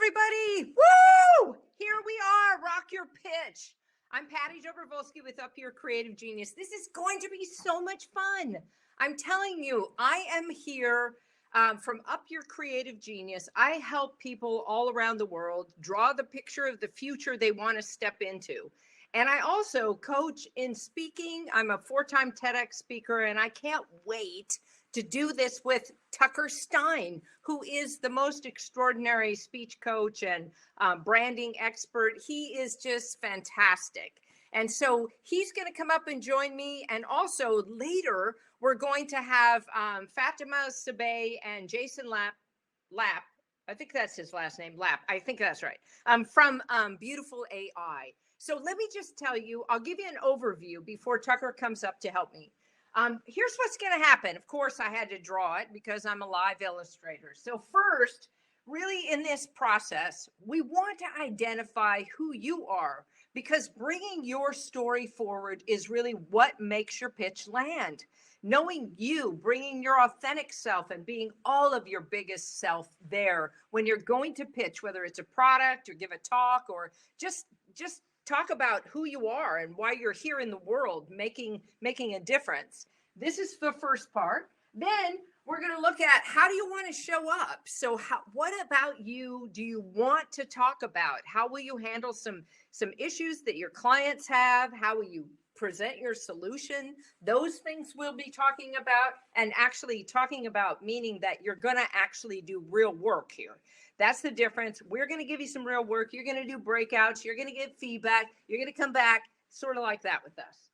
everybody. Woo! Here we are, Rock Your Pitch. I'm Patty Dobrovolsky with Up Your Creative Genius. This is going to be so much fun. I'm telling you, I am here from Up Your Creative Genius. I help people all around the world draw the picture of the future they want to step into. And I also coach in speaking. I'm a 4-time TEDx speaker, and I can't wait to do this with Tucker Stein, who is the most extraordinary speech coach and branding expert. He is just fantastic. And so he's going to come up and join me. And also later, we're going to have Fatima Sabay and Jason Lap. I think that's his last name, Lap. I think that's right. From Beautiful AI. So let me just tell you, I'll give you an overview before Tucker comes up to help me. Here's what's going to happen. Of course, I had to draw it because I'm a live illustrator. So first, really in this process, we want to identify who you are, because bringing your story forward is really what makes your pitch land. Knowing you, bringing your authentic self and being all of your biggest self there when you're going to pitch, whether it's a product or give a talk or just talk about who you are and why you're here in the world making a difference. This is the first part. Then we're going to look at how do you want to show up? So what about you do you want to talk about? How will you handle some issues that your clients have? How will you present your solution? Those things we'll be talking about, and actually talking about meaning that you're going to actually do real work here. That's the difference. We're going to give you some real work. You're going to do breakouts. You're going to get feedback. You're going to come back sort of like that with us.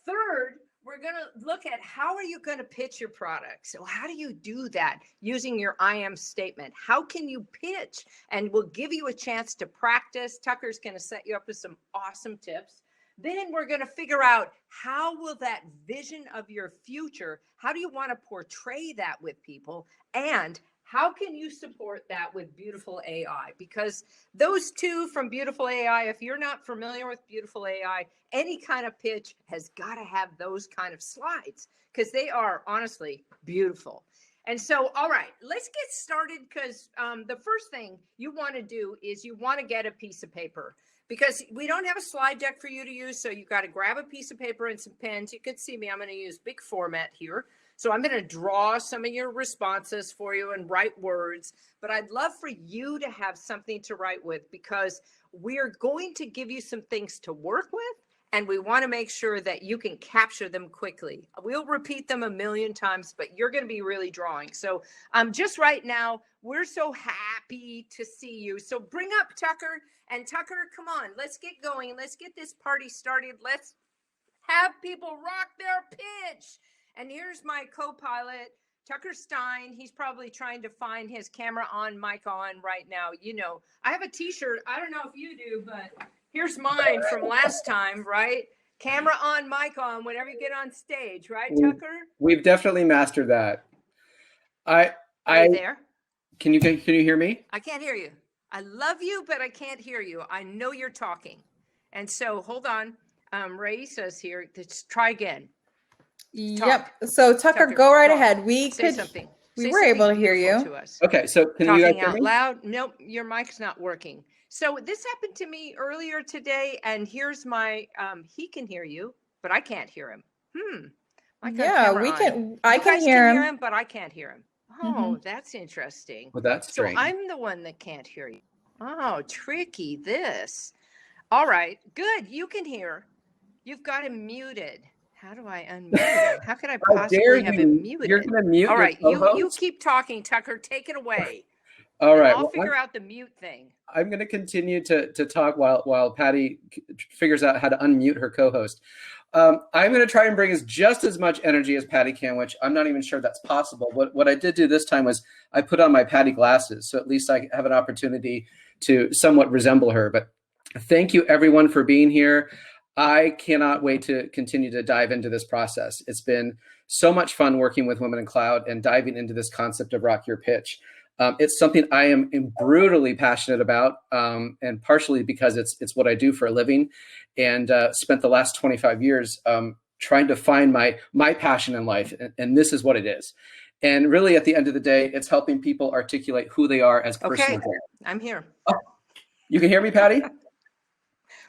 Third, we're going to look at how are you going to pitch your product? So how do you do that using your I am statement? How can you pitch? And we'll give you a chance to practice. Tucker's going to set you up with some awesome tips. Then we're going to figure out how will that vision of your future, how do you want to portray that with people? And how can you support that with Beautiful AI? Because those two from Beautiful AI, if you're not familiar with Beautiful AI, any kind of pitch has got to have those kind of slides because they are honestly beautiful. And so, all right, let's get started, because the first thing you want to do is you want to get a piece of paper, because we don't have a slide deck for you to use. So you got to grab a piece of paper and some pens. You can see me, I'm going to use big format here. So I'm going to draw some of your responses for you and write words, but I'd love for you to have something to write with, because we're going to give you some things to work with, and we want to make sure that you can capture them quickly. We'll repeat them a million times, but you're going to be really drawing. So just right now, we're so happy to see you. So bring up Tucker, and Tucker, come on, let's get going. Let's get this party started. Let's have people rock their pitch. And here's my co-pilot, Tucker Stein. He's probably trying to find his camera on, mic on right now. You know, I have a t-shirt. I don't know if you do, but here's mine from last time, right? Camera on, mic on, whenever you get on stage, right, Tucker? We've definitely mastered that. Are you there? Can you hear me? I can't hear you. I love you, but I can't hear you. I know you're talking. And so hold on. Ray says here, let's try again. Yep. So Tucker, go right ahead. We were able to hear you. Okay. So can you guys hear me? Talking out loud. Nope. Your mic's not working. So this happened to me earlier today, and here's my, he can hear you, but I can't hear him. Yeah, I can hear him, but I can't hear him. Oh, that's interesting. Well, that's strange. So I'm the one that can't hear you. Oh, tricky this. All right, good. You can hear. You've got him muted. How do I unmute him? How could I possibly have him muted? You're going to mute. All right, you keep talking, Tucker. Take it away. All right. I'll figure out the mute thing. I'm going to continue to talk while Patty figures out how to unmute her co-host. I'm going to try and bring just as much energy as Patty can, which I'm not even sure that's possible. What I did do this time was I put on my Patty glasses, so at least I have an opportunity to somewhat resemble her. But thank you, everyone, for being here. I cannot wait to continue to dive into this process. It's been so much fun working with Women in Cloud and diving into this concept of Rock Your Pitch. It's something I am brutally passionate about, and partially because it's what I do for a living, and spent the last 25 years trying to find my passion in life, and this is what it is. And really, at the end of the day, it's helping people articulate who they are as personal brand. I'm here. Oh, you can hear me, Patty?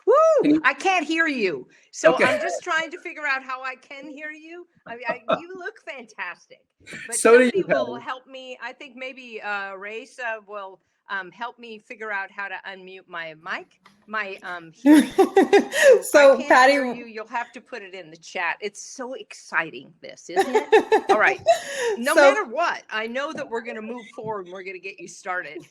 Woo! I can't hear you. So I'm just trying to figure out how I can hear you. You look fantastic. But so somebody will help me. I think maybe Raisa will help me figure out how to unmute my mic, my hearing. So Patty, you'll have to put it in the chat. It's so exciting, this, isn't it? All right. No matter what, I know that we're going to move forward and we're going to get you started.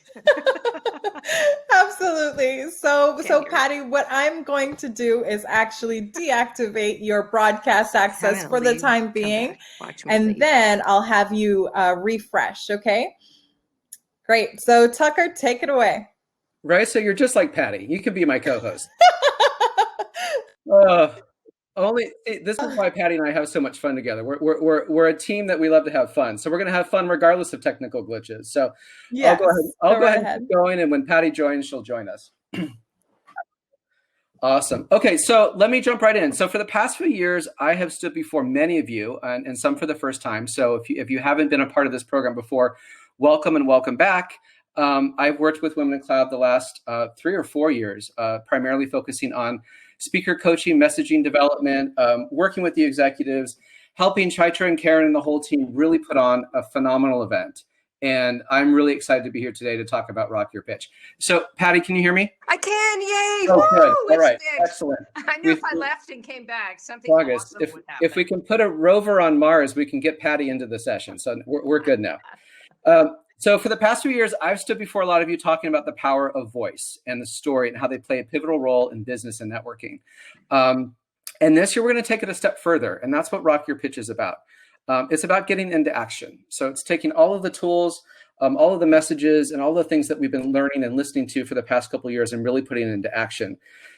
Absolutely. So Patty, what I'm going to do is actually deactivate your broadcast access for the time being, and then I'll have you refresh. Okay. Great. So Tucker, take it away. Right. So you're just like Patty. You can be my co-host. This is why Patty and I have so much fun together. We're a team that we love to have fun. So we're going to have fun regardless of technical glitches. So yes, I'll go ahead and keep going. And when Patty joins, she'll join us. Awesome. Okay, so let me jump right in. So for the past few years, I have stood before many of you, and some for the first time. So if you haven't been a part of this program before, welcome and welcome back. I've worked with Women in Cloud the last 3 or 4 years, primarily focusing on speaker coaching, messaging development, working with the executives, helping Chaitra and Karen and the whole team really put on a phenomenal event. And I'm really excited to be here today to talk about Rock Your Pitch. So, Patty, can you hear me? I can, yay! Oh, good. All right, excellent. I know if I left and came back, something awesome would happen. If we can put a rover on Mars, we can get Patty into the session. So we're good now. So for the past few years, I've stood before a lot of you talking about the power of voice and the story and how they play a pivotal role in business and networking. And this year, we're going to take it a step further, and that's what Rock Your Pitch is about. It's about getting into action. So it's taking all of the tools, all of the messages, and all the things that we've been learning and listening to for the past couple of years and really putting it into action.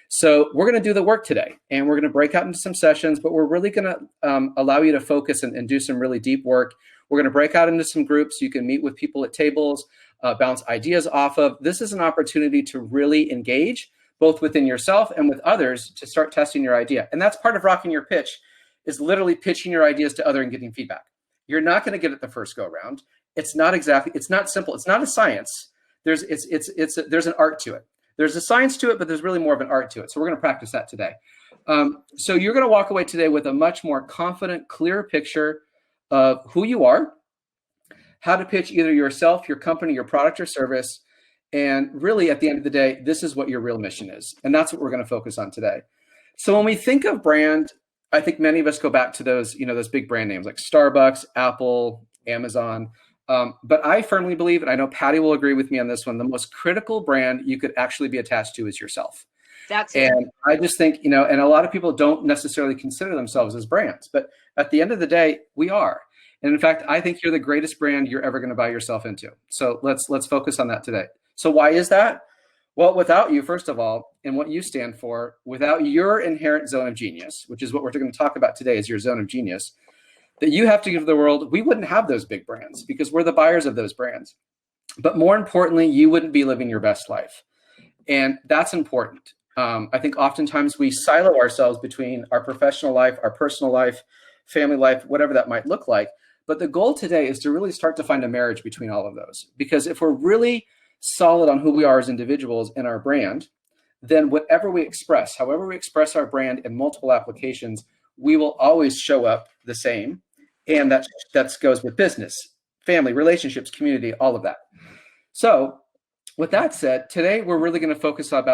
So we're going to do the work today, and we're going to break out into some sessions, but we're really going to allow you to focus and do some really deep work. We're going to break out into some groups. You can meet with people at tables, bounce ideas off of. This is an opportunity to really engage, both within yourself and with others, to start testing your idea. And that's part of rocking your pitch, is literally pitching your ideas to others and getting feedback. You're not going to get it the first go round. It's not simple. It's not a science. There's an art to it. There's a science to it, but there's really more of an art to it. So we're going to practice that today. So you're going to walk away today with a much more confident, clear picture of who you are, how to pitch either yourself, your company, your product or service. And really, at the end of the day, this is what your real mission is. And that's what we're going to focus on today. So when we think of brand, I think many of us go back to those big brand names like Starbucks, Apple, Amazon. But I firmly believe, and I know Patty will agree with me on this one, the most critical brand you could actually be attached to is yourself. That's it. And I just think, and a lot of people don't necessarily consider themselves as brands, but at the end of the day, we are. And in fact, I think you're the greatest brand you're ever going to buy yourself into. So let's focus on that today. So why is that? Well, without you, first of all, and what you stand for, without your inherent zone of genius, which is what we're going to talk about today, is your zone of genius, that you have to give to the world, we wouldn't have those big brands because we're the buyers of those brands. But more importantly, you wouldn't be living your best life. And that's important. I think oftentimes we silo ourselves between our professional life, our personal life, family life, whatever that might look like. But the goal today is to really start to find a marriage between all of those. Because if we're really solid on who we are as individuals in our brand, then whatever we express, however we express our brand in multiple applications, we will always show up the same. And that goes with business, family, relationships, community, all of that. So with that said, today we're really going to focus on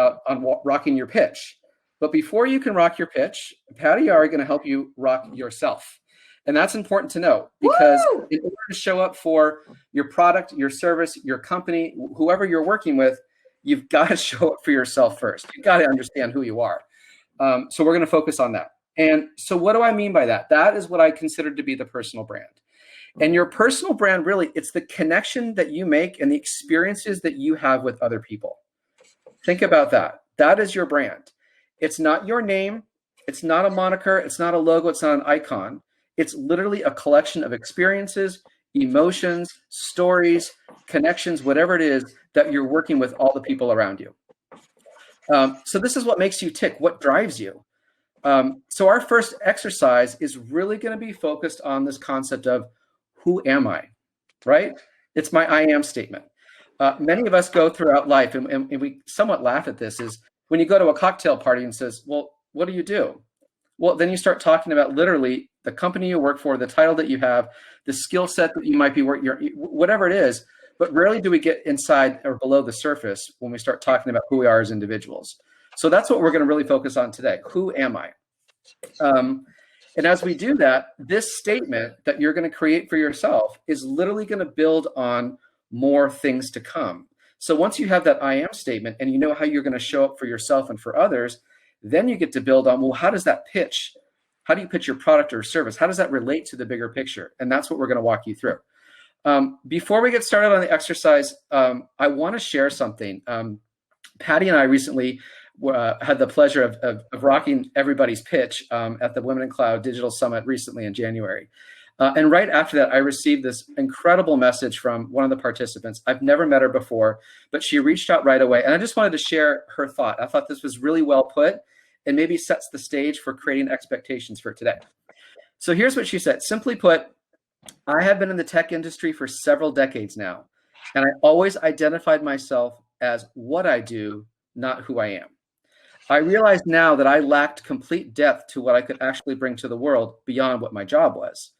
rocking your pitch. But before you can rock your pitch, Patty and I are going to help you rock yourself. And that's important to know because in order to show up for your product, your service, your company, whoever you're working with, you've got to show up for yourself first. You've got to understand who you are. So we're going to focus on that. And so what do I mean by that? That is what I consider to be the personal brand. And your personal brand, really, it's the connection that you make and the experiences that you have with other people. Think about that. That is your brand. It's not your name. It's not a moniker. It's not a logo. It's not an icon. It's literally a collection of experiences, emotions, stories, connections, whatever it is that you're working with all the people around you. So this is what makes you tick, what drives you. So our first exercise is really going to be focused on this concept of who am I? right? It's my I am statement. Many of us go throughout life, and we somewhat laugh at this, is when you go to a cocktail party and says, well, what do you do? Well, then you start talking about literally the company you work for, the title that you have, the skill set that you might be working, whatever it is. But rarely do we get inside or below the surface when we start talking about who we are as individuals. So that's what we're going to really focus on today. Who am I? And as we do that, this statement that you're going to create for yourself is literally going to build on more things to come. So once you have that I am statement and you know how you're going to show up for yourself and for others, then you get to build on, well, how does that pitch? How do you pitch your product or service? How does that relate to the bigger picture? And that's what we're going to walk you through. Before we get started on the exercise, I want to share something. Patty and I recently had the pleasure of rocking everybody's pitch at the Women in Cloud Digital Summit recently in January. And right after that, I received this incredible message from one of the participants. I've never met her before, but she reached out right away. And I just wanted to share her thought. I thought this was really well put and maybe sets the stage for creating expectations for today. So here's what she said. Simply put, I have been in the tech industry for several decades now, and I always identified myself as what I do, not who I am. I realize now that I lacked complete depth to what I could actually bring to the world beyond what my job was.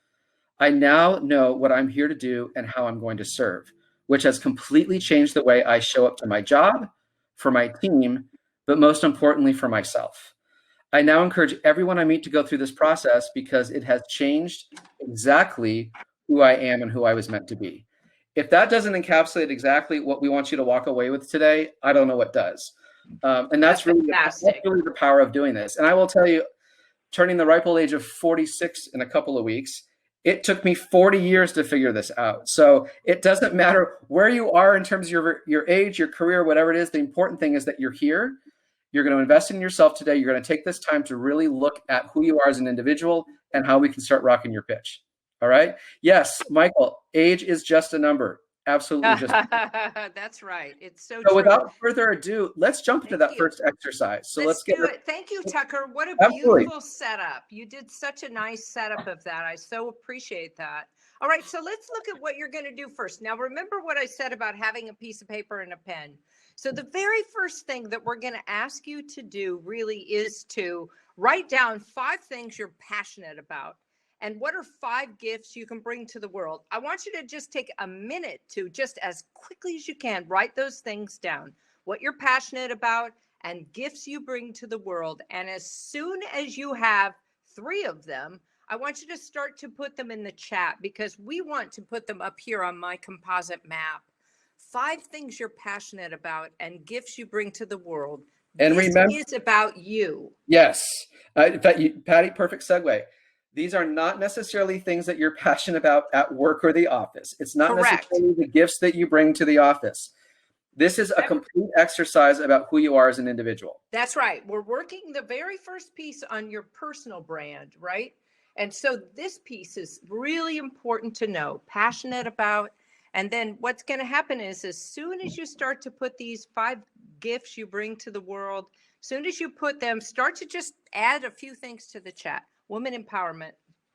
I now know what I'm here to do and how I'm going to serve, which has completely changed the way I show up to my job, for my team, but most importantly for myself. I now encourage everyone I meet to go through this process because it has changed exactly who I am and who I was meant to be. If that doesn't encapsulate exactly what we want you to walk away with today, I don't know what does. And that's really the power of doing this. And I will tell you, turning the ripe old age of 46 in a couple of weeks, it took me 40 years to figure this out. So it doesn't matter where you are in terms of your age, your career, whatever it is. The important thing is that you're here. You're going to invest in yourself today. You're going to take this time to really look at who you are as an individual and how we can start rocking your pitch. All right. Yes, Michael, age is just a number. Absolutely. Just That's right. It's so true. Without further ado, let's jump into that first exercise. So let's do it. Thank you, Tucker. What a beautiful setup. You did such a nice setup of that. I so appreciate that. All right. So let's look at what you're going to do first. Now, remember what I said about having a piece of paper and a pen. So the very first thing that we're going to ask you to do really is to write down 5 things you're passionate about. And what are 5 gifts you can bring to the world? I want you to just take a minute to just as quickly as you can, write those things down, what you're passionate about and gifts you bring to the world. And as soon as you have 3 of them, I want you to start to put them in the chat because we want to put them up here on my composite map. 5 things you're passionate about and gifts you bring to the world. And remember, it's about you. Yes. In fact, Patty, perfect segue. These are not necessarily things that you're passionate about at work or the office. It's not necessarily the gifts that you bring to the office. This is a complete exercise about who you are as an individual. That's right. We're working the very first piece on your personal brand, right? And so this piece is really important to know, passionate about. And then what's going to happen is as soon as you start to put these 5 gifts you bring to the world, as soon as you put them, start to just add a few things to the chat. Women empowerment.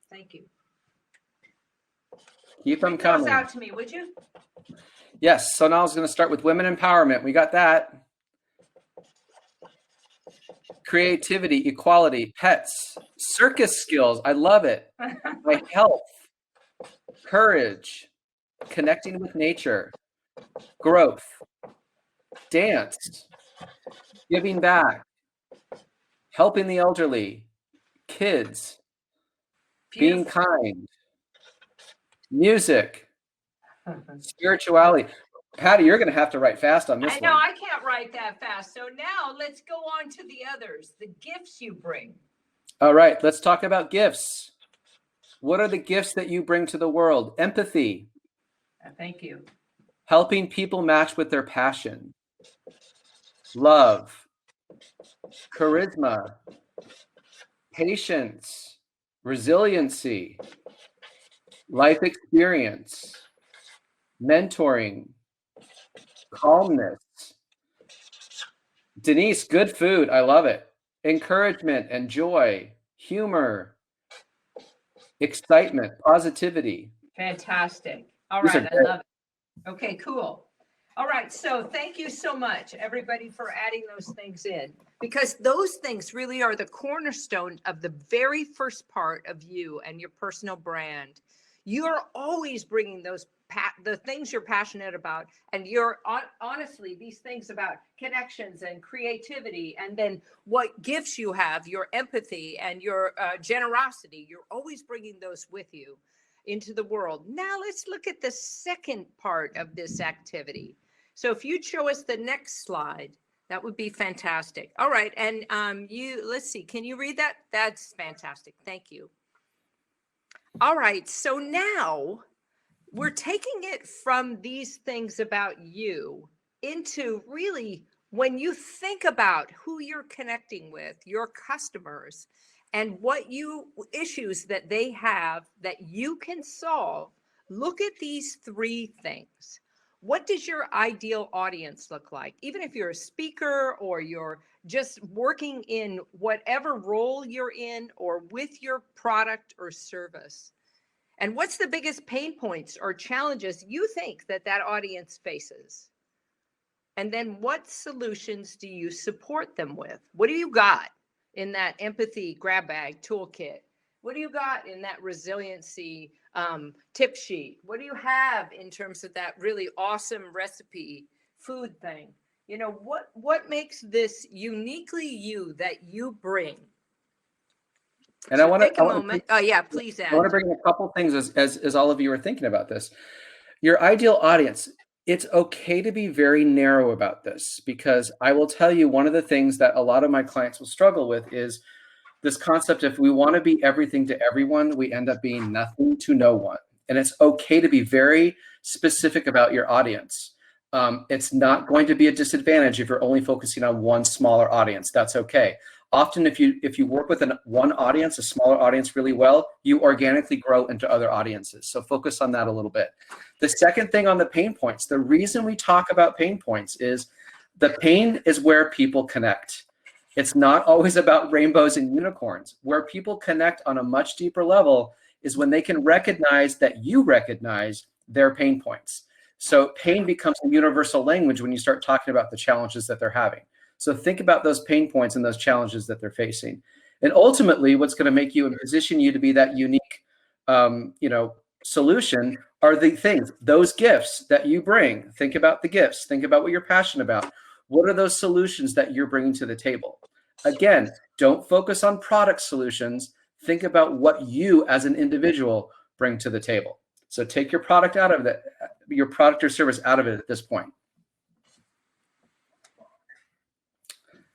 Thank you. Keep them coming. Out to me, would you? Yes. So now I was going to start with women empowerment. We got that. Creativity, equality, pets, circus skills. I love it. My health, courage, connecting with nature, growth, dance, giving back, helping the elderly, kids, being kind, music, spirituality. Patty, you're going to have to write fast on this one. I know, I can't write that fast. So now let's go on to the others, the gifts you bring. All right, let's talk about gifts. What are the gifts that you bring to the world? Empathy. Thank you. Helping people match with their passion. Love. Charisma. Patience. Resiliency. Life experience. Mentoring. Calmness. Denise, good food. I love it. Encouragement and joy. Humor. Excitement. Positivity. Fantastic. All right, I love it. Okay, cool. All right, so thank you so much, everybody, for adding those things in, because those things really are the cornerstone of the very first part of you and your personal brand. You're always bringing those the things you're passionate about, and you're honestly these things about connections and creativity, and then what gifts you have, your empathy and your generosity. You're always bringing those with you into the world. Now let's look at the second part of this activity. So if you'd show us the next slide, that would be fantastic. All right, and let's see, can you read that? That's fantastic, thank you. All right, so now we're taking it from these things about you into really when you think about who you're connecting with, your customers, and what issues that they have that you can solve, look at these three things. What does your ideal audience look like? Even if you're a speaker or you're just working in whatever role you're in or with your product or service. And what's the biggest pain points or challenges you think that audience faces? And then what solutions do you support them with? What do you got in that empathy grab bag toolkit? What do you got in that resiliency tip sheet? What do you have in terms of that really awesome recipe food thing? You know, what makes this uniquely you that you bring? And so I want to take a moment. Oh yeah, please add. I want to bring in a couple things as all of you are thinking about this. Your ideal audience, it's okay to be very narrow about this, because I will tell you one of the things that a lot of my clients will struggle with is this concept. If we want to be everything to everyone, we end up being nothing to no one. And it's okay to be very specific about your audience. It's not going to be a disadvantage if you're only focusing on one smaller audience. That's okay. Often if you work with one audience, a smaller audience really well, you organically grow into other audiences. So focus on that a little bit. The second thing on the pain points, the reason we talk about pain points is the pain is where people connect. It's not always about rainbows and unicorns. Where people connect on a much deeper level is when they can recognize that you recognize their pain points. So pain becomes a universal language when you start talking about the challenges that they're having. So think about those pain points and those challenges that they're facing. And ultimately, what's going to make you and position you to be that unique, solution are the things, those gifts that you bring. Think about the gifts. Think about what you're passionate about. What are those solutions that you're bringing to the table? Again, don't focus on product solutions. Think about what you as an individual bring to the table. So take your product out of it, your product or service out of it at this point.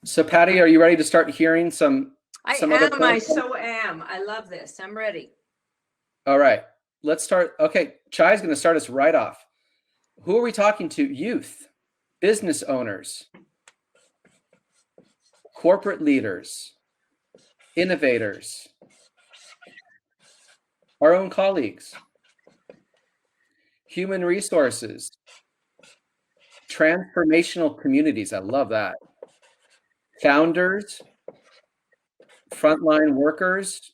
So Patty, are you ready to start hearing some I so am. I love this. I'm ready. All right, let's start. Okay, Chai's going to start us right off. Who are we talking to? Youth, business owners, corporate leaders, innovators, our own colleagues, human resources, transformational communities. I love that. Founders, frontline workers,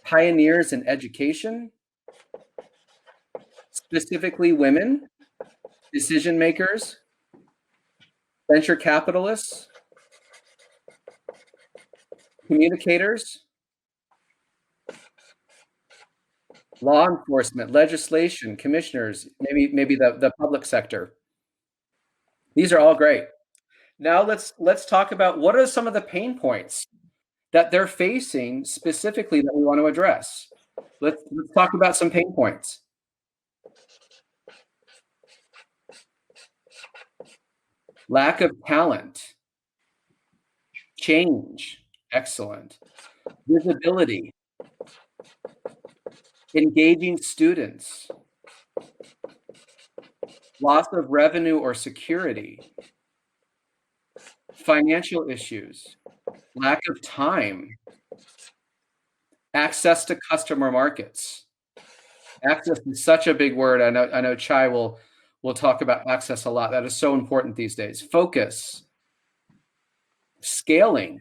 pioneers in education, specifically women, decision makers, venture capitalists, communicators, law enforcement, legislation, commissioners, maybe the public sector. These are all great. Now let's talk about what are some of the pain points that they're facing specifically that we want to address. Let's talk about some pain points. Lack of talent, change, excellent. Visibility, engaging students, loss of revenue or security, financial issues, lack of time, access to customer markets. Access is such a big word. I know Chai will talk about access a lot. That is so important these days. Focus, scaling,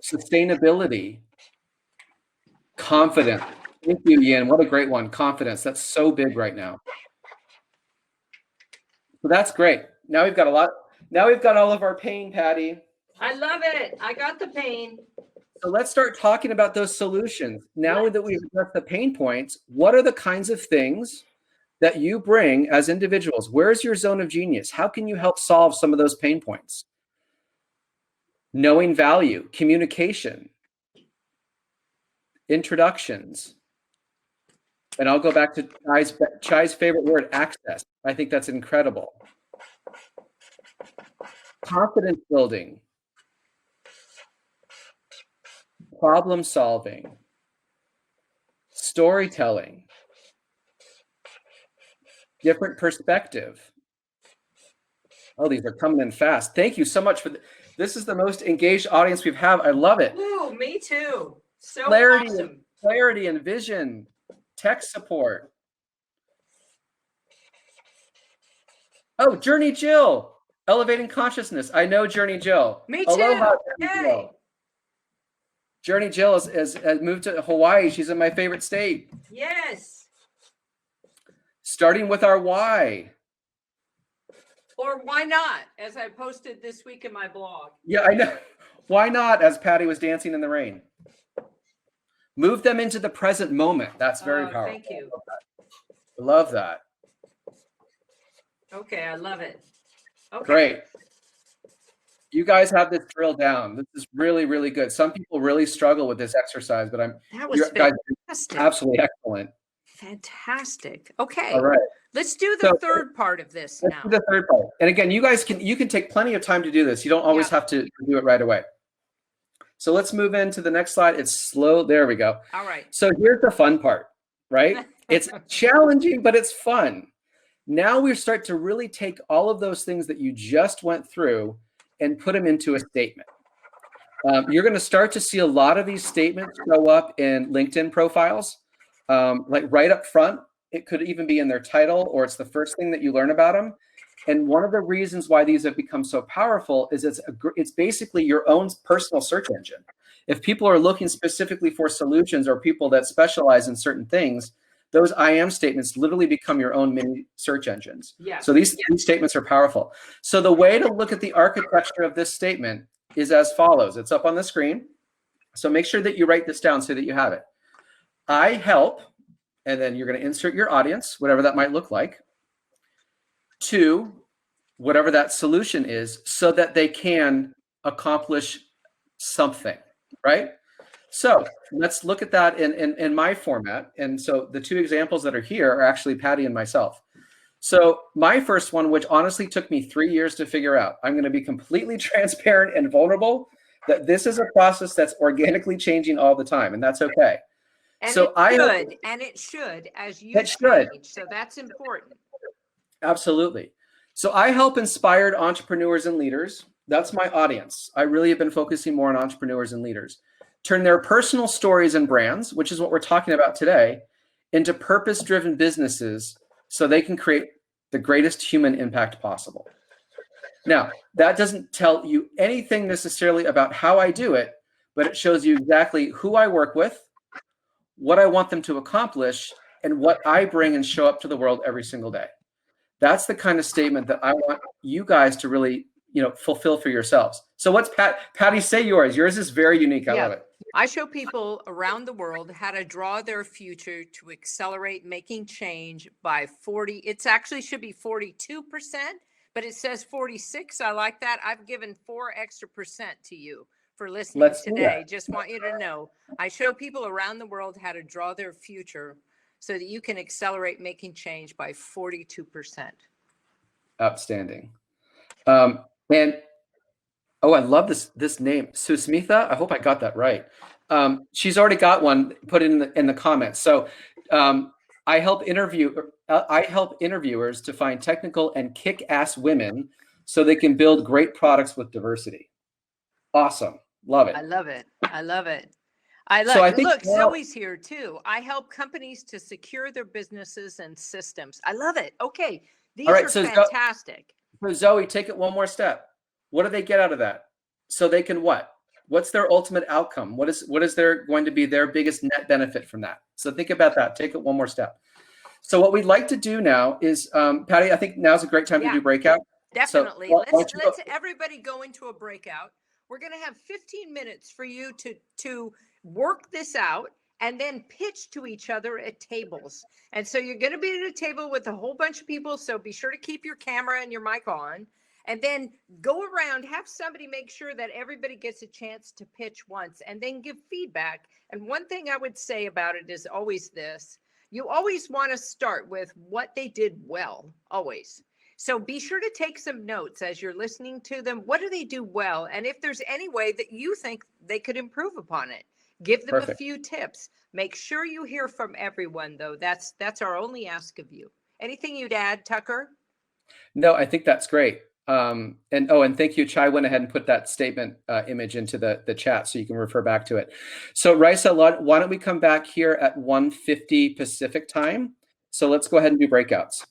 sustainability, confidence. Thank you, Ian. What a great one. Confidence. That's so big right now. So that's great. Now we've got a lot. Now we've got all of our pain, Patty. I love it. I got the pain. So let's start talking about those solutions. Now that we've addressed the pain points, what are the kinds of things that you bring as individuals? Where's your zone of genius? How can you help solve some of those pain points? Knowing value, communication, introductions. And I'll go back to Chai's favorite word, access. I think that's incredible. Confidence building. Problem solving. Storytelling. Different perspective. Oh, these are coming in fast. Thank you so much for this is the most engaged audience we've had. I love it. Ooh, me too. So Clarity, awesome. and vision. Tech support. Oh, Journey Jill. Elevating consciousness. I know Journey Jill. Me too. Aloha, Journey Yay. Jill. Journey Jill has moved to Hawaii. She's in my favorite state. Yes. Starting with our why. Or why not, as I posted this week in my blog. Yeah, I know. Why not, as Patty was dancing in the rain? Move them into the present moment. That's very powerful. Thank you. I love that. Okay, I love it. Okay. Great. You guys have this drill down. This is really, really good. Some people really struggle with this exercise, but that was guys fantastic. Absolutely excellent. Fantastic. Okay. All right. Let's do the third part of this now. Do the third part. And again, you can take plenty of time to do this. You don't always have to do it right away. So let's move into the next slide. It's slow. There we go. All right. So here's the fun part, right? It's challenging, but it's fun. Now we start to really take all of those things that you just went through and put them into a statement. You're going to start to see a lot of these statements show up in LinkedIn profiles, like right up front. It could even be in their title, or it's the first thing that you learn about them. And one of the reasons why these have become so powerful is it's basically your own personal search engine. If people are looking specifically for solutions or people that specialize in certain things, those I am statements literally become your own mini search engines. Yeah. So these statements are powerful. So the way to look at the architecture of this statement is as follows. It's up on the screen. So make sure that you write this down so that you have it. I help, and then you're going to insert your audience, whatever that might look like, to whatever that solution is so that they can accomplish something, right? So let's look at that in my format. And so the two examples that are here are actually Patty and myself. So my first one, which honestly took me 3 years to figure out, I'm going to be completely transparent and vulnerable that this is a process that's organically changing all the time, and that's okay. And so it should, as you change. So that's important. Absolutely. So I help inspired entrepreneurs and leaders. That's my audience. I really have been focusing more on entrepreneurs and leaders. Turn their personal stories and brands, which is what we're talking about today, into purpose-driven businesses so they can create the greatest human impact possible. Now, that doesn't tell you anything necessarily about how I do it, but it shows you exactly who I work with, what I want them to accomplish, and what I bring and show up to the world every single day. That's the kind of statement that I want you guys to really, fulfill for yourselves. So what's Patty, say yours. Yours is very unique. I love it. I show people around the world how to draw their future to accelerate making change by 40. It's actually should be 42%, but it says 46. I like that. I've given 4 extra % to you for listening today. Just want you to know, I show people around the world how to draw their future so that you can accelerate making change by 42%. Outstanding. And I love this name, Susmitha. I hope I got that right. She's already got one put in the comments. So I help interviewers to find technical and kick-ass women so they can build great products with diversity. Awesome. Love it. I love it. Look, Zoe's here too. I help companies to secure their businesses and systems. I love it. Okay. These are fantastic. So Zoe, take it one more step. What do they get out of that? So they can what? What's their ultimate outcome? What is their going to be their biggest net benefit from that? So think about that. Take it one more step. So what we'd like to do now is, Patty, I think now's a great time to do breakout. Definitely. So, let's everybody go into a breakout. We're going to have 15 minutes for you to work this out and then pitch to each other at tables. And so you're going to be at a table with a whole bunch of people. So be sure to keep your camera and your mic on, and then go around, have somebody make sure that everybody gets a chance to pitch once and then give feedback. And one thing I would say about it is always this: you always want to start with what they did well, always. So be sure to take some notes as you're listening to them. What do they do well? And if there's any way that you think they could improve upon it, give them a few tips. Make sure you hear from everyone, though. That's our only ask of you. Anything you'd add, Tucker? No, I think that's great. And thank you. Chai went ahead and put that statement image into the chat so you can refer back to it. So Raisa, why don't we come back here at 1:50 Pacific time? So let's go ahead and do breakouts.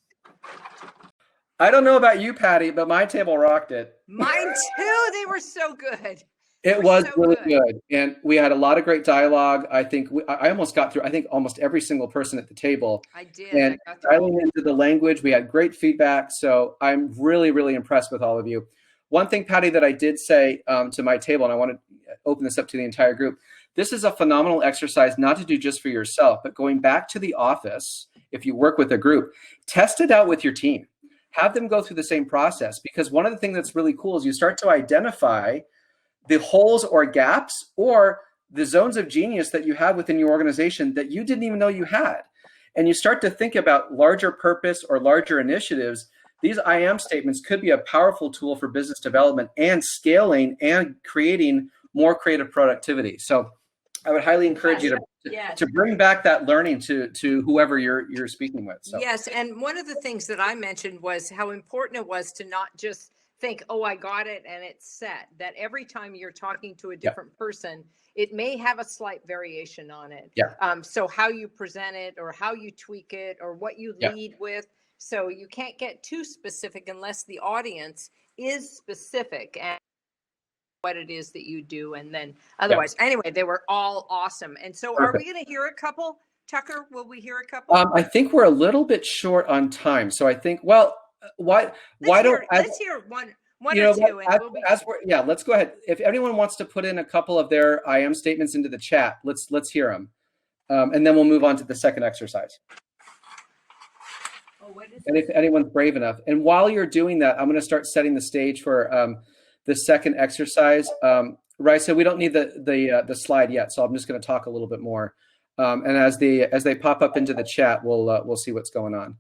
I don't know about you, Patty, but my table rocked it. Mine too. They were so good. It was so really good. And we had a lot of great dialogue. I think I almost got through, I think, almost every single person at the table. I did. And dialing into the language, we had great feedback. So I'm really, really impressed with all of you. One thing, Patty, that I did say to my table, and I want to open this up to the entire group, this is a phenomenal exercise, not to do just for yourself, but going back to the office, if you work with a group, test it out with your team. Have them go through the same process, because one of the things that's really cool is you start to identify the holes or gaps or the zones of genius that you have within your organization that you didn't even know you had. And you start to think about larger purpose or larger initiatives. These I am statements could be a powerful tool for business development and scaling and creating more creative productivity. So I would highly encourage you to bring back that learning to whoever you're speaking with. So. Yes, and one of the things that I mentioned was how important it was to not just think, oh, I got it and it's set. That every time you're talking to a different person, it may have a slight variation on it. So how you present it or how you tweak it or what you lead with. So you can't get too specific unless the audience is specific and what it is that you do. And then otherwise, anyway, they were all awesome. And so are we going to hear a couple? Tucker, will we hear a couple? I think we're a little bit short on time. So I think, let's hear one or two. Let's go ahead. If anyone wants to put in a couple of their I am statements into the chat, let's hear them. And then we'll move on to the second exercise. And if anyone's brave enough. And while you're doing that, I'm going to start setting the stage for the second exercise. Raisa, we don't need the slide yet, so I'm just going to talk a little bit more. And as they pop up into the chat, we'll see what's going on.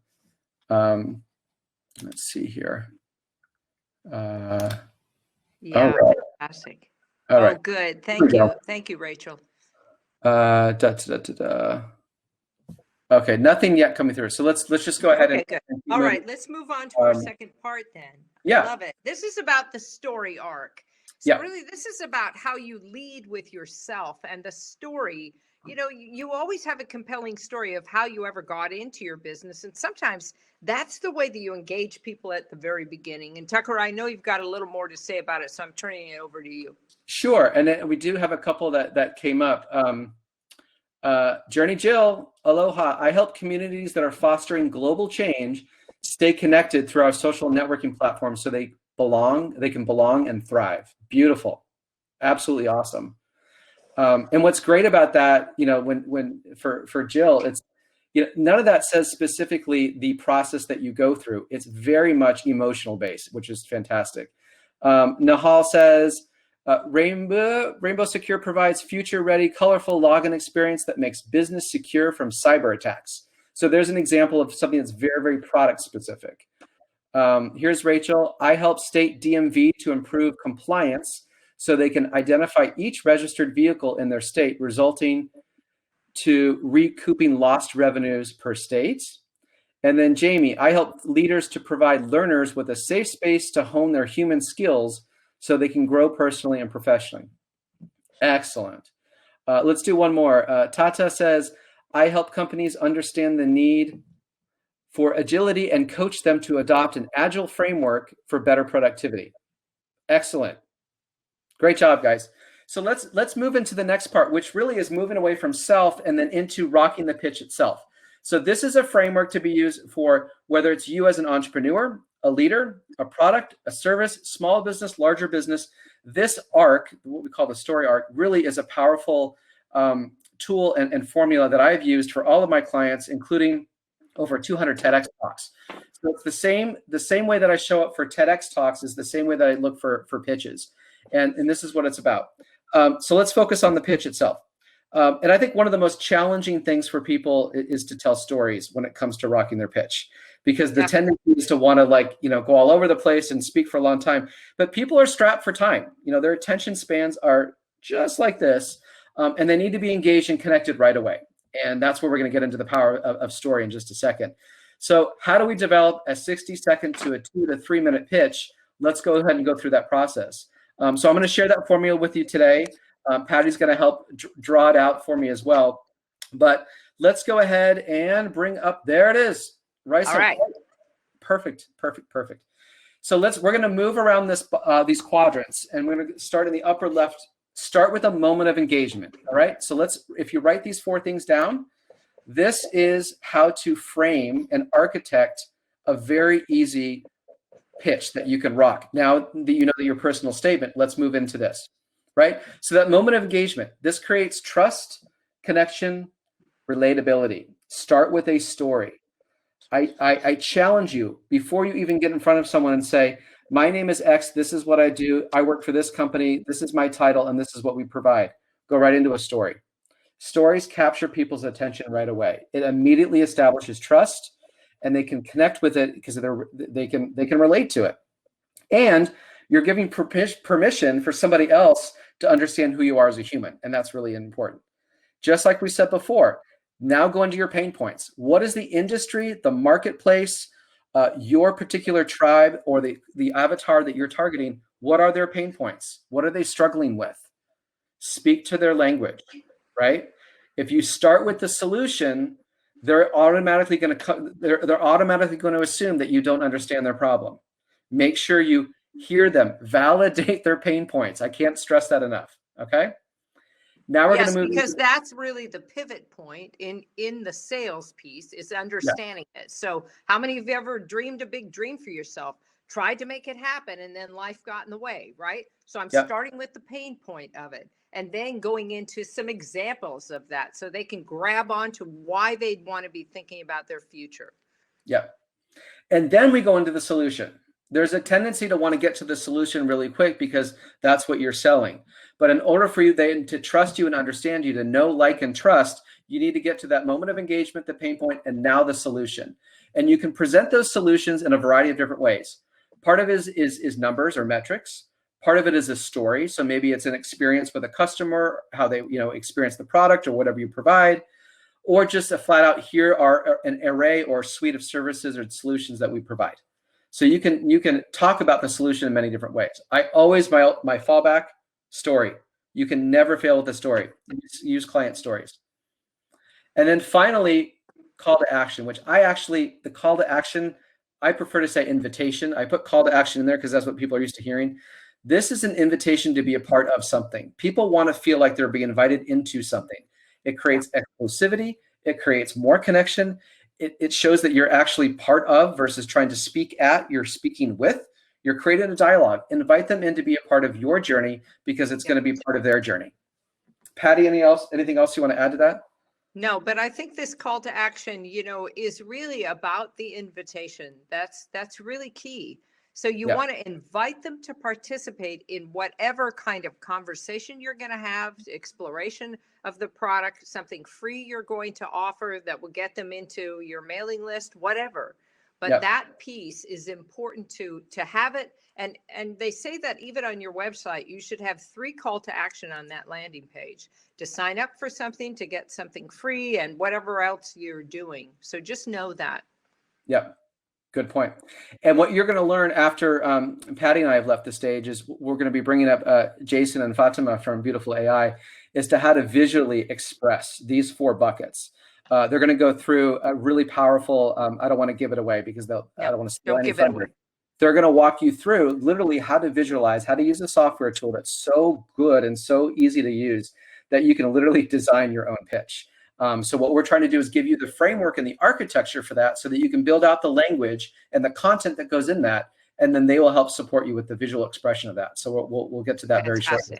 Let's see here. Fantastic. All right. Good. Thank you. Thank you, Rachel. Okay, nothing yet coming through. So let's just go ahead good. All right, let's move on to our second part then. Yeah. Love it. This is about the story arc. So really, this is about how you lead with yourself and the story. You know, you always have a compelling story of how you ever got into your business. And sometimes that's the way that you engage people at the very beginning. And Tucker, I know you've got a little more to say about it, so I'm turning it over to you. Sure. And then we do have a couple that came up. Journey Jill, aloha. I help communities that are fostering global change stay connected through our social networking platforms so they can belong and thrive. Beautiful. Absolutely awesome. And what's great about that, when for Jill, it's, none of that says specifically the process that you go through. It's very much emotional based, which is fantastic. Nahal says, Rainbow Secure provides future-ready, colorful login experience that makes business secure from cyber attacks. So there's an example of something that's very, very product specific. Here's Rachel. I help state DMV to improve compliance so they can identify each registered vehicle in their state, resulting to recouping lost revenues per state. And then Jamie, I help leaders to provide learners with a safe space to hone their human skills so they can grow personally and professionally. Excellent. Let's do one more. Tata says, I help companies understand the need for agility and coach them to adopt an agile framework for better productivity. Excellent. Great job, guys. So let's move into the next part, which really is moving away from self and then into rocking the pitch itself. So this is a framework to be used for whether it's you as an entrepreneur, a leader, a product, a service, small business, larger business. This arc, what we call the story arc, really is a powerful tool and formula that I've used for all of my clients, including over 200 TEDx talks. So it's the same way that I show up for TEDx talks is the same way that I look for pitches. And this is what it's about. So let's focus on the pitch itself. And I think one of the most challenging things for people is to tell stories when it comes to rocking their pitch, because the tendency is to want to go all over the place and speak for a long time. But people are strapped for time. Their attention spans are just like this, and they need to be engaged and connected right away. And that's where we're going to get into the power of story in just a second. So how do we develop a 60-second to a 2 to 3 minute pitch? Let's go ahead and go through that process. So I'm going to share that formula with you today. Patty's going to help draw it out for me as well. But let's go ahead and bring up, there it is. Right. All right. Perfect. So we're going to move around these quadrants, and we're going to start in the upper left. Start with a moment of engagement. All right. So if you write these 4 things down, this is how to frame and architect a very easy pitch that you can rock. Now that you know your personal statement, let's move into this, right? So that moment of engagement, this creates trust, connection, relatability. Start with a story. I challenge you, before you even get in front of someone and say, my name is X, this is what I do, I work for this company, this is my title, and this is what we provide. Go right into a story. Stories capture people's attention right away. It immediately establishes trust, and they can connect with it because they can relate to it. And you're giving permission for somebody else to understand who you are as a human, and that's really important. Just like we said before, now go into your pain points. What is the industry, the marketplace, your particular tribe, or the avatar that you're targeting? What are their pain points? What are they struggling with? Speak to their language, right? If you start with the solution, they're automatically going to assume that you don't understand their problem. Make sure you hear them, validate their pain points. I can't stress that enough. Okay. Now we're going to move, because that's really the pivot point in the sales piece, is understanding it. So how many of you ever dreamed a big dream for yourself, tried to make it happen, and then life got in the way, right? So I'm starting with the pain point of it, and then going into some examples of that so they can grab onto why they'd want to be thinking about their future. Yeah. And then we go into the solution. There's a tendency to want to get to the solution really quick because that's what you're selling. But in order for you to trust you and understand you, to know, like, and trust, you need to get to that moment of engagement, the pain point, and now the solution. And you can present those solutions in a variety of different ways. Part of it is numbers or metrics. Part of it is a story. So maybe it's an experience with a customer, how they experience the product or whatever you provide, or just a flat out, here are an array or suite of services or solutions that we provide. So you can talk about the solution in many different ways. I always, my fallback, story. You can never fail with a story. Use client stories. And then finally, call to action, which the call to action, I prefer to say invitation. I put call to action in there because that's what people are used to hearing. This is an invitation to be a part of something. People want to feel like they're being invited into something. It creates exclusivity. It creates more connection. It shows that you're actually part of versus trying to speak at, you're speaking with. You're creating a dialogue. Invite them in to be a part of your journey because it's going to be part of their journey. Patty, anything else you want to add to that? No, but I think this call to action, is really about the invitation. That's really key. So you want to invite them to participate in whatever kind of conversation you're going to have, exploration of the product, something free you're going to offer that will get them into your mailing list, whatever. But that piece is important to have it. And they say that even on your website, you should have 3 call to action on that landing page: to sign up for something, to get something free, and whatever else you're doing. So just know that. Yeah, good point. And what you're going to learn after Patty and I have left the stage is we're going to be bringing up Jason and Fatima from Beautiful AI as to how to visually express these 4 buckets. They're going to go through a really powerful, I don't want to give it away because I don't want to steal any thunder. they're going to walk you through literally how to visualize, how to use a software tool that's so good and so easy to use that you can literally design your own pitch. So what we're trying to do is give you the framework and the architecture for that so that you can build out the language and the content that goes in that, and then they will help support you with the visual expression of that. So we'll get to that very shortly.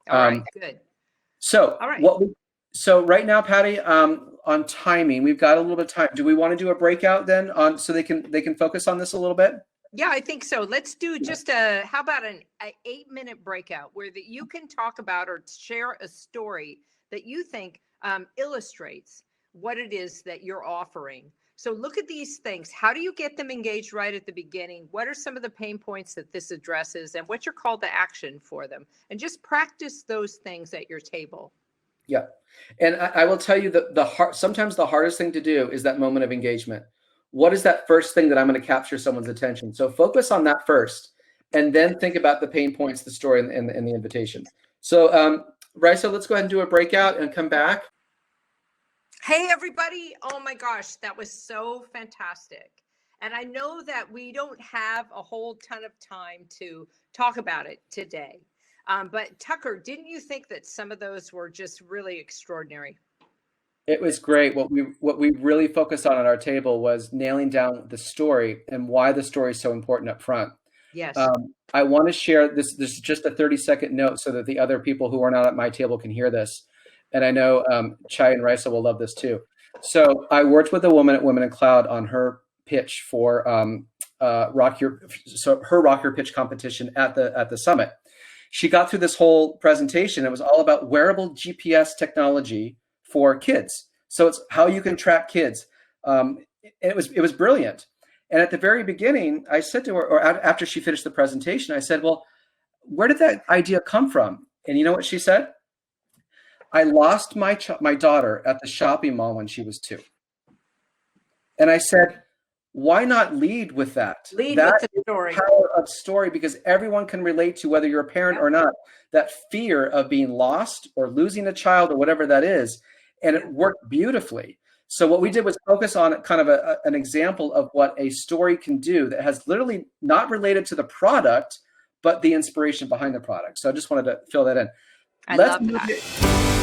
All right, good. So all right. So right now, Patty, on timing, we've got a little bit of time. Do we want to do a breakout then so they can focus on this a little bit? Yeah, I think so. Let's do just how about an 8-minute breakout where that you can talk about or share a story that you think illustrates what it is that you're offering. So look at these things. How do you get them engaged right at the beginning? What are some of the pain points that this addresses, and what's your call to action for them? And just practice those things at your table. Yeah. And I will tell you that sometimes the hardest thing to do is that moment of engagement. What is that first thing that I'm going to capture someone's attention? So focus on that first, and then think about the pain points, the story, and the invitation. So Raisa, let's go ahead and do a breakout and come back. Hey, everybody. Oh my gosh, that was so fantastic. And I know that we don't have a whole ton of time to talk about it today. But Tucker, didn't you think that some of those were just really extraordinary? It was great. What we really focused on at our table was nailing down the story and why the story is so important up front. Yes. I want to share this. This is just a 30-second note so that the other people who are not at my table can hear this. And I know Chai and Raisa will love this too. So I worked with a woman at Women in Cloud on her pitch for her Rock Your Pitch competition at the summit. She got through this whole presentation. It was all about wearable GPS technology for kids. So it's how you can track kids. It was brilliant. And at the very beginning, I said to her, or after she finished the presentation, I said, well, where did that idea come from? And you know what she said? I lost my daughter at the shopping mall when she was 2. And I said, why not lead with that? Lead with the story. Power of story, because everyone can relate to, whether you're a parent or not, that fear of being lost or losing a child or whatever that is. And it worked beautifully. So what we did was focus on kind of an example of what a story can do that has literally not related to the product, but the inspiration behind the product. So I just wanted to fill that in. I love that.